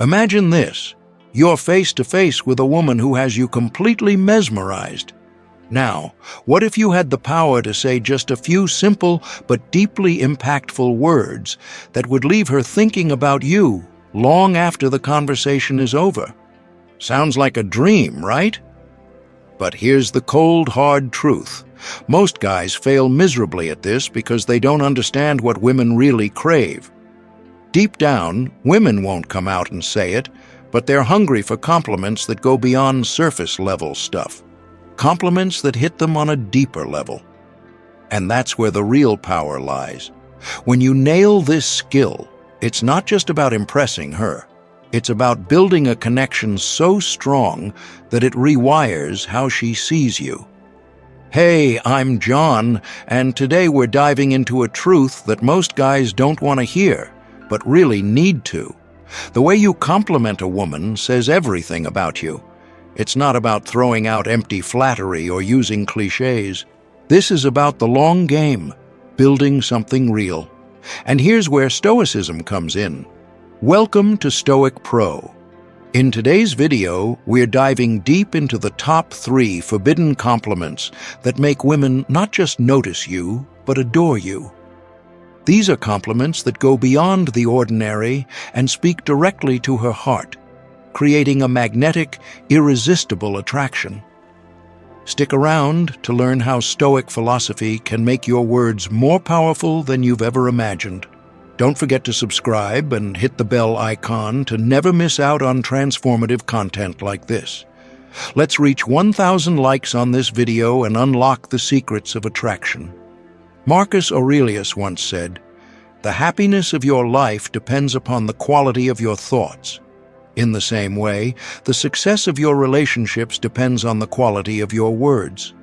Imagine this. You're face to face with a woman who has you completely mesmerized. Now, what if you had the power to say just a few simple but deeply impactful words that would leave her thinking about you long after the conversation is over? Sounds like a dream, right? But here's the cold, hard truth. Most guys fail miserably at this because they don't understand what women really crave. Deep down, women won't come out and say it, but they're hungry for compliments that go beyond surface-level stuff. Compliments that hit them on a deeper level. And that's where the real power lies. When you nail this skill, it's not just about impressing her. It's about building a connection so strong that it rewires how she sees you. Hey, I'm John, and today we're diving into a truth that most guys don't want to hear, but really need to. The way you compliment a woman says everything about you. It's not about throwing out empty flattery or using cliches. This is about the long game, building something real. And here's where Stoicism comes in. Welcome to Stoic Pro. In today's video, we're diving deep into the top 3 forbidden compliments that make women not just notice you, but adore you. These are compliments that go beyond the ordinary and speak directly to her heart, creating a magnetic, irresistible attraction. Stick around to learn how Stoic philosophy can make your words more powerful than you've ever imagined. Don't forget to subscribe and hit the bell icon to never miss out on transformative content like this. Let's reach 1,000 likes on this video and unlock the secrets of attraction. Marcus Aurelius once said, "The happiness of your life depends upon the quality of your thoughts." In the same way, the success of your relationships depends on the quality of your words.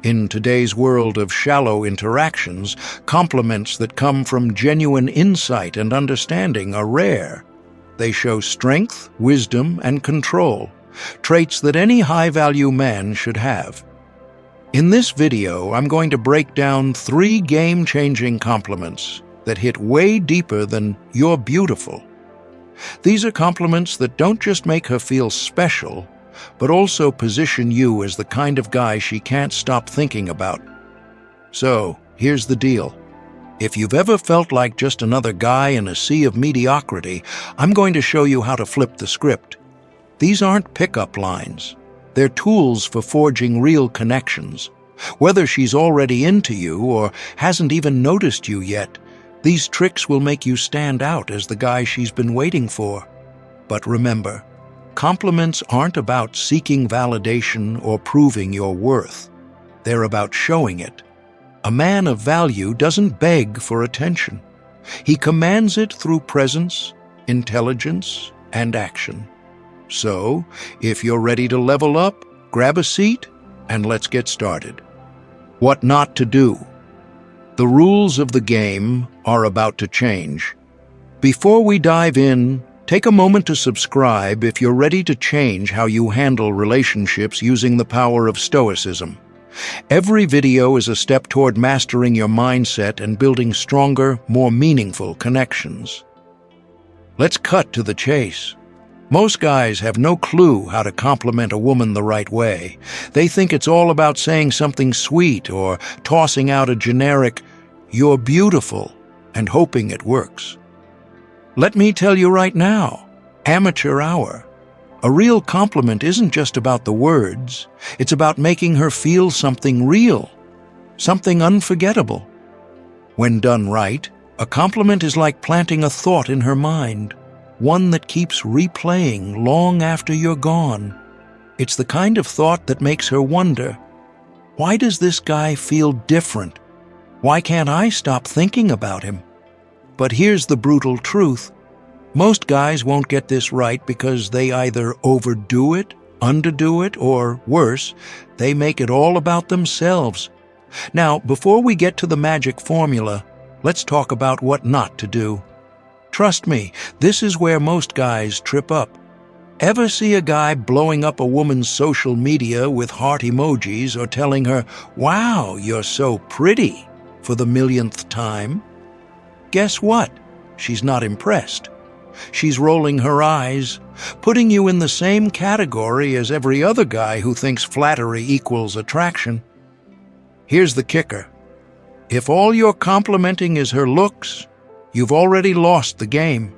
In today's world of shallow interactions, compliments that come from genuine insight and understanding are rare. They show strength, wisdom, and control, traits that any high-value man should have. In this video, I'm going to break down 3 game-changing compliments that hit way deeper than "you're beautiful." These are compliments that don't just make her feel special, but also position you as the kind of guy she can't stop thinking about. So, here's the deal. If you've ever felt like just another guy in a sea of mediocrity, I'm going to show you how to flip the script. These aren't pickup lines. They're tools for forging real connections. Whether she's already into you or hasn't even noticed you yet, these tricks will make you stand out as the guy she's been waiting for. But remember, compliments aren't about seeking validation or proving your worth. They're about showing it. A man of value doesn't beg for attention. He commands it through presence, intelligence, and action. So, if you're ready to level up, grab a seat and let's get started. What not to do. The rules of the game are about to change. Before we dive in, take a moment to subscribe if you're ready to change how you handle relationships using the power of Stoicism. Every video is a step toward mastering your mindset and building stronger, more meaningful connections. Let's cut to the chase. Most guys have no clue how to compliment a woman the right way. They think it's all about saying something sweet or tossing out a generic, "you're beautiful," and hoping it works. Let me tell you right now, amateur hour. A real compliment isn't just about the words. It's about making her feel something real, something unforgettable. When done right, a compliment is like planting a thought in her mind, one that keeps replaying long after you're gone. It's the kind of thought that makes her wonder, why does this guy feel different? Why can't I stop thinking about him? But here's the brutal truth. Most guys won't get this right because they either overdo it, underdo it, or worse, they make it all about themselves. Now, before we get to the magic formula, let's talk about what not to do. Trust me, this is where most guys trip up. Ever see a guy blowing up a woman's social media with heart emojis or telling her, "Wow, you're so pretty," for the millionth time? Guess what? She's not impressed. She's rolling her eyes, putting you in the same category as every other guy who thinks flattery equals attraction. Here's the kicker. If all you're complimenting is her looks, you've already lost the game.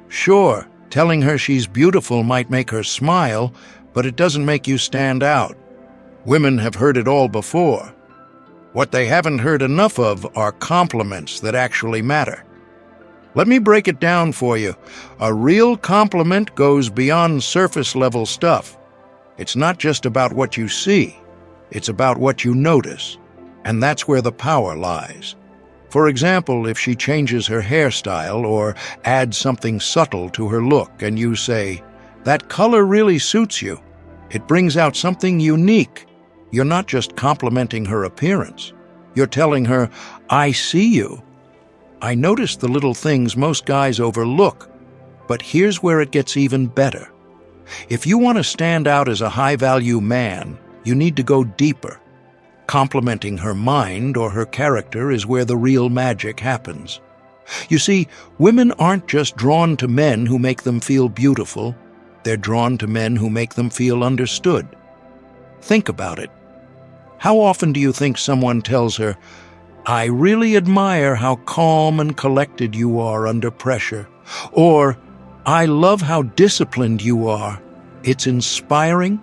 Sure, telling her she's beautiful might make her smile, but it doesn't make you stand out. Women have heard it all before. What they haven't heard enough of are compliments that actually matter. Let me break it down for you. A real compliment goes beyond surface-level stuff. It's not just about what you see. It's about what you notice. And that's where the power lies. For example, if she changes her hairstyle or adds something subtle to her look and you say, "That color really suits you," it brings out something unique. You're not just complimenting her appearance. You're telling her, "I see you. I notice the little things most guys overlook." But here's where it gets even better. If you want to stand out as a high-value man, you need to go deeper. Complimenting her mind or her character is where the real magic happens. You see, women aren't just drawn to men who make them feel beautiful. They're drawn to men who make them feel understood. Think about it. How often do you think someone tells her, "I really admire how calm and collected you are under pressure," or "I love how disciplined you are. It's inspiring"?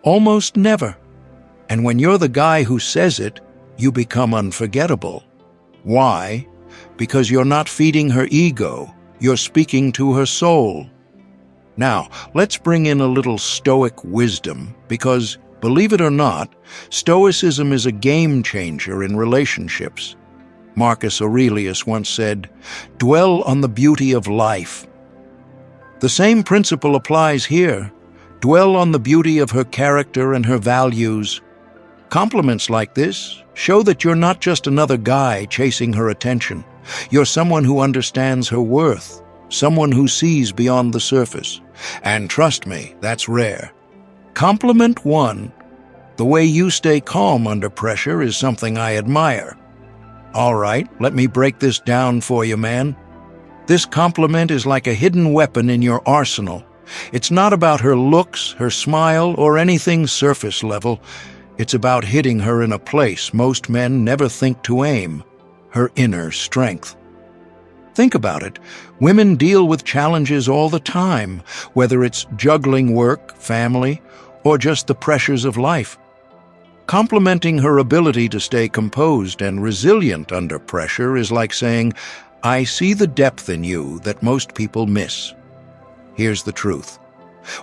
Almost never. And when you're the guy who says it, you become unforgettable. Why? Because you're not feeding her ego. You're speaking to her soul. Now, let's bring in a little Stoic wisdom, because, believe it or not, Stoicism is a game changer in relationships. Marcus Aurelius once said, "Dwell on the beauty of life." The same principle applies here. Dwell on the beauty of her character and her values. Compliments like this show that you're not just another guy chasing her attention. You're someone who understands her worth, someone who sees beyond the surface. And trust me, that's rare. Compliment one. The way you stay calm under pressure is something I admire. All right, let me break this down for you, man. This compliment is like a hidden weapon in your arsenal. It's not about her looks, her smile, or anything surface level. It's about hitting her in a place most men never think to aim, her inner strength. Think about it. Women deal with challenges all the time, whether it's juggling work, family, or just the pressures of life. Complimenting her ability to stay composed and resilient under pressure is like saying, "I see the depth in you that most people miss." Here's the truth.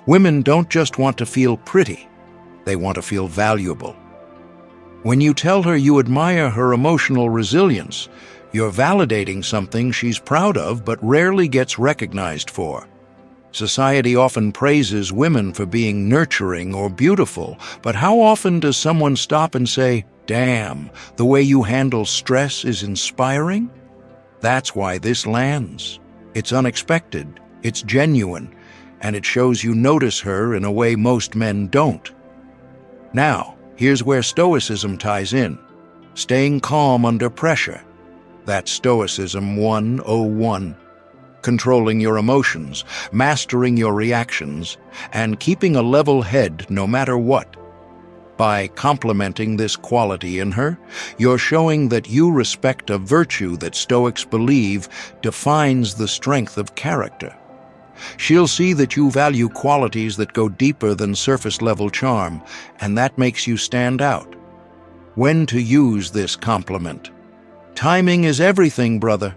Women don't just want to feel pretty. They want to feel valuable. When you tell her you admire her emotional resilience, you're validating something she's proud of but rarely gets recognized for. Society often praises women for being nurturing or beautiful, but how often does someone stop and say, "Damn, the way you handle stress is inspiring"? That's why this lands. It's unexpected, it's genuine, and it shows you notice her in a way most men don't. Now, here's where Stoicism ties in. Staying calm under pressure. That's Stoicism 101. Controlling your emotions, mastering your reactions, and keeping a level head no matter what. By complimenting this quality in her, you're showing that you respect a virtue that Stoics believe defines the strength of character. She'll see that you value qualities that go deeper than surface-level charm, and that makes you stand out. When to use this compliment? Timing is everything, brother.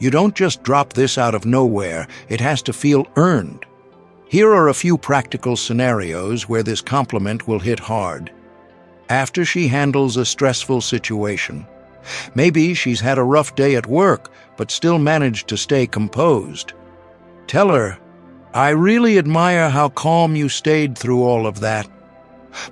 You don't just drop this out of nowhere. It has to feel earned. Here are a few practical scenarios where this compliment will hit hard. After she handles a stressful situation. Maybe she's had a rough day at work, but still managed to stay composed. Tell her, "I really admire how calm you stayed through all of that.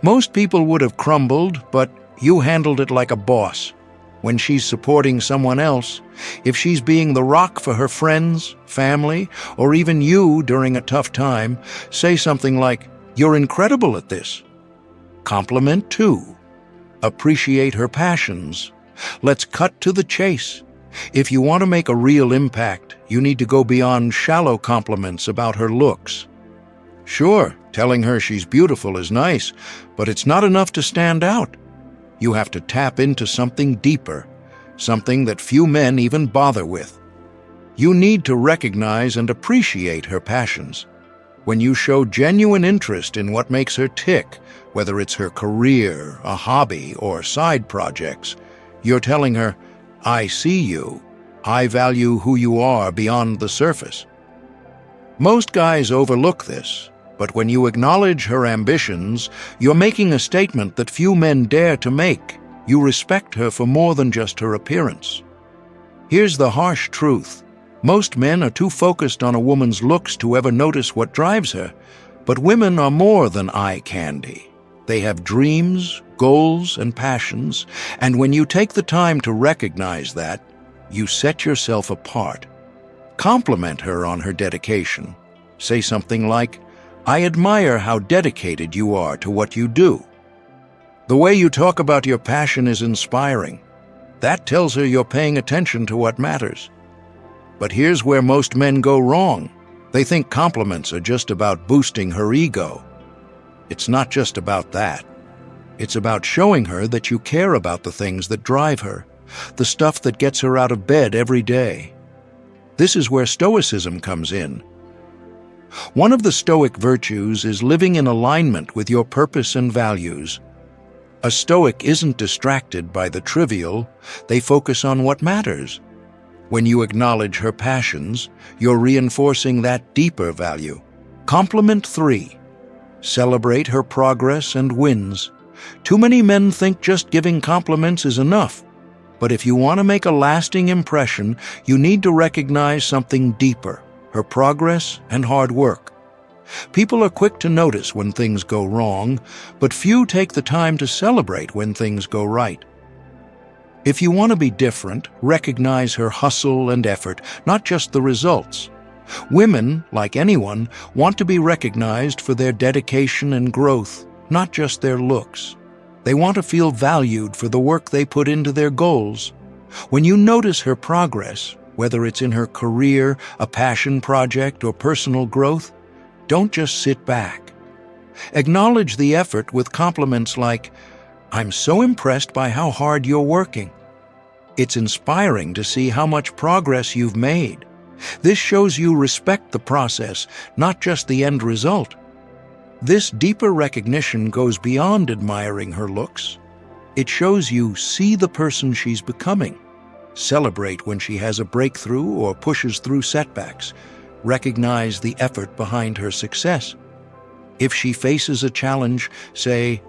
Most people would have crumbled, but you handled it like a boss." When she's supporting someone else, if she's being the rock for her friends, family, or even you during a tough time, say something like, "You're incredible at this." Compliment two. Appreciate her passions. Let's cut to the chase. If you want to make a real impact, you need to go beyond shallow compliments about her looks. Sure, telling her she's beautiful is nice, but it's not enough to stand out. You have to tap into something deeper, something that few men even bother with. You need to recognize and appreciate her passions. When you show genuine interest in what makes her tick, whether it's her career, a hobby, or side projects, you're telling her, I see you. I value who you are beyond the surface. Most guys overlook this, but when you acknowledge her ambitions, you're making a statement that few men dare to make. You respect her for more than just her appearance. Here's the harsh truth. Most men are too focused on a woman's looks to ever notice what drives her, but women are more than eye candy. They have dreams, goals, and passions, and when you take the time to recognize that, you set yourself apart. Compliment her on her dedication. Say something like, I admire how dedicated you are to what you do. The way you talk about your passion is inspiring. That tells her you're paying attention to what matters. But here's where most men go wrong. They think compliments are just about boosting her ego. It's not just about that. It's about showing her that you care about the things that drive her, the stuff that gets her out of bed every day. This is where Stoicism comes in. One of the Stoic virtues is living in alignment with your purpose and values. A Stoic isn't distracted by the trivial, they focus on what matters. When you acknowledge her passions, you're reinforcing that deeper value. Compliment 3. Celebrate her progress and wins. Too many men think just giving compliments is enough. But if you want to make a lasting impression, you need to recognize something deeper, her progress and hard work. People are quick to notice when things go wrong, but few take the time to celebrate when things go right. If you want to be different, recognize her hustle and effort, not just the results. Women, like anyone, want to be recognized for their dedication and growth, not just their looks. They want to feel valued for the work they put into their goals. When you notice her progress, whether it's in her career, a passion project, or personal growth, don't just sit back. Acknowledge the effort with compliments like, I'm so impressed by how hard you're working. It's inspiring to see how much progress you've made. This shows you respect the process, not just the end result. This deeper recognition goes beyond admiring her looks. It shows you see the person she's becoming. Celebrate when she has a breakthrough or pushes through setbacks. Recognize the effort behind her success. If she faces a challenge, say,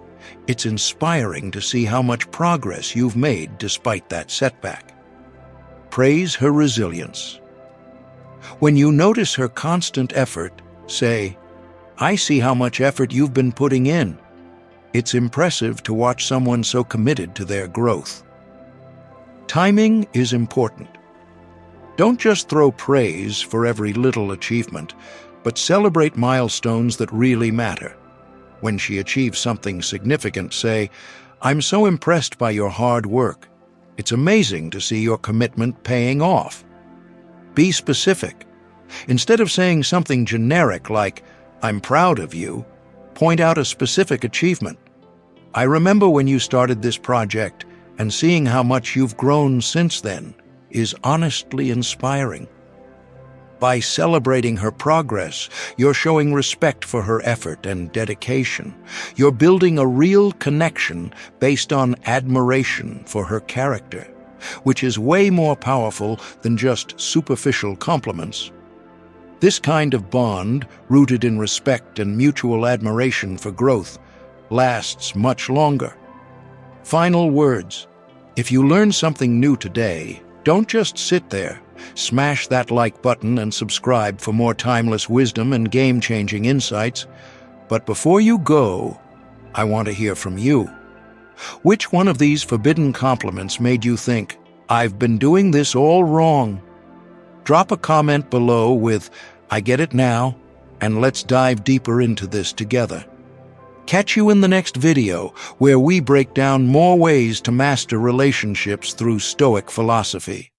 it's inspiring to see how much progress you've made despite that setback. Praise her resilience. When you notice her constant effort, say, I see how much effort you've been putting in. It's impressive to watch someone so committed to their growth. Timing is important. Don't just throw praise for every little achievement, but celebrate milestones that really matter. When she achieves something significant, say, I'm so impressed by your hard work. It's amazing to see your commitment paying off. Be specific. Instead of saying something generic like, I'm proud of you, point out a specific achievement. I remember when you started this project, and seeing how much you've grown since then is honestly inspiring. By celebrating her progress, you're showing respect for her effort and dedication. You're building a real connection based on admiration for her character, which is way more powerful than just superficial compliments. This kind of bond, rooted in respect and mutual admiration for growth, lasts much longer. Final words. If you learned something new today, don't just sit there. Smash that like button and subscribe for more timeless wisdom and game-changing insights. But before you go, I want to hear from you. Which one of these forbidden compliments made you think, I've been doing this all wrong? Drop a comment below with, I get it now, and let's dive deeper into this together. Catch you in the next video, where we break down more ways to master relationships through Stoic philosophy.